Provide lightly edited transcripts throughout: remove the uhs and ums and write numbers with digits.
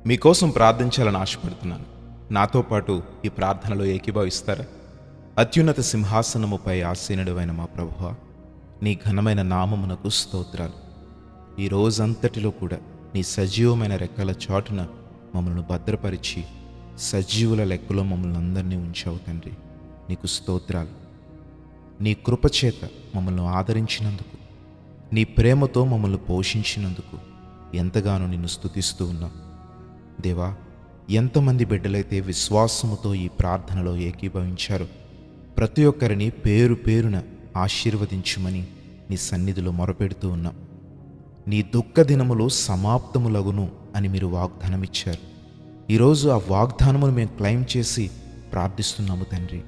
మీకోసం ప్రార్థించాలని ఆశపడుతున్నాను. నాతో పాటు ఈ ప్రార్థనలో ఏకీభవిస్తారా? అత్యున్నత సింహాసనముపై ఆసీనుడవైన మా ప్రభువా, నీ ఘనమైన నామమునకు స్తోత్రాలు. ఈ రోజంతటిలో కూడా నీ సజీవమైన రెక్కల చాటున మమ్మల్ని భద్రపరిచి సజీవుల లెక్కలో మమ్మల్ని అందరినీ ఉంచావు తండ్రి. నీకు స్తోత్రాలు. నీ కృపచేత మమ్మల్ని ఆదరించినందుకు, నీ ప్రేమతో మమ్మల్ని పోషించినందుకు ఎంతగానో నిన్ను స్తుతిస్తూ ఉన్నాం. దేవా, ఎంతమంది బిడ్డలైతే విశ్వాసముతో ఈ ప్రార్థనలో ఏకీభవించారో ప్రతి ఒక్కరిని పేరు పేరున ఆశీర్వదించుమని నీ సన్నిధిలో మొరపెడుతూ ఉన్నాం. నీ దుఃఖ దినములు సమాప్తములగును అని మీరు వాగ్దానమిచ్చారు. ఈరోజు ఆ వాగ్దానమును మేము క్లెయిమ్ చేసి ప్రార్థిస్తున్నాము తండ్రి.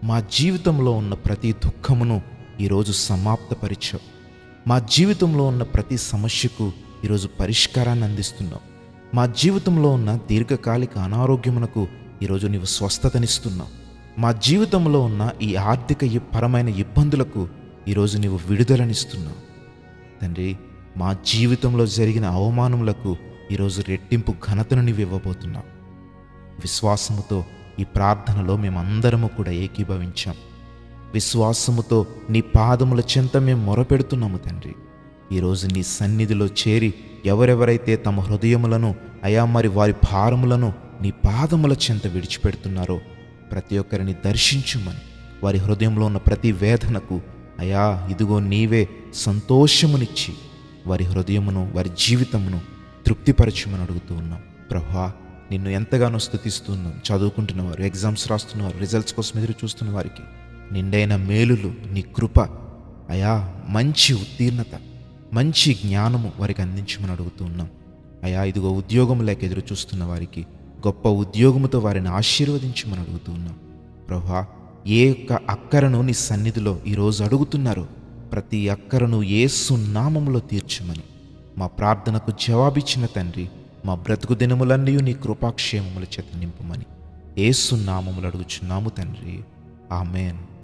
మా జీవితంలో ఉన్న ప్రతి దుఃఖమును ఈరోజు సమాప్తపరిచావు. మా జీవితంలో ఉన్న ప్రతి సమస్యకు ఈరోజు పరిష్కారాన్ని అందిస్తున్నావు. మా జీవితంలో ఉన్న దీర్ఘకాలిక అనారోగ్యమునకు ఈరోజు నీవు స్వస్థతనిస్తున్నావు. మా జీవితంలో ఉన్న ఈ ఆర్థిక పరమైన ఇబ్బందులకు ఈరోజు నీవు విడుదలనిస్తున్నావు తండ్రి. మా జీవితంలో జరిగిన అవమానములకు ఈరోజు రెట్టింపు ఘనతను నీవు ఇవ్వబోతున్నావు. విశ్వాసముతో ఈ ప్రార్థనలో మేమందరము కూడా ఏకీభవించాం. విశ్వాసముతో నీ పాదముల చెంత మేము మొరపెడుతున్నాము తండ్రి. ఈరోజు నీ సన్నిధిలో చేరి ఎవరెవరైతే తమ హృదయములను మరి వారి భారములను నీ పాదముల చెంత విడిచిపెడుతున్నారో ప్రతి ఒక్కరిని దర్శించుమని, వారి హృదయంలో ఉన్న ప్రతి వేదనకు ఇదిగో నీవే సంతోషమునిచ్చి వారి హృదయమును, వారి జీవితమును తృప్తిపరచమని అడుగుతూ ఉన్నాం. ప్రభువా, నిన్ను ఎంతగానో స్తుతిస్తున్నాం. చదువుకుంటున్నవారు, ఎగ్జామ్స్ రాస్తున్నవారు, రిజల్ట్స్ కోసం ఎదురు చూస్తున్న వారికి నిండైన మేలులు, నీ కృప, మంచి ఉత్తీర్ణత, మంచి జ్ఞానము వారికి అందించమని అడుగుతూ ఉన్నాం. ఇదిగో ఉద్యోగం లేక ఎదురు చూస్తున్న వారికి గొప్ప ఉద్యోగముతో వారిని ఆశీర్వదించమని అడుగుతూ ఉన్నాం. ప్రభువా, ఏ యొక్క అక్కరను నీ సన్నిధిలో ఈరోజు అడుగుతున్నారో ప్రతి అక్కరను యేసు నామములో తీర్చమని, మా ప్రార్థనకు జవాబిచ్చిన తండ్రి, మా బ్రతుకు దినములన్నీ నీ కృపాక్షేమముల చేత నింపుమని యేసు నామములు అడుగుచున్నాము తండ్రి. ఆమేన్.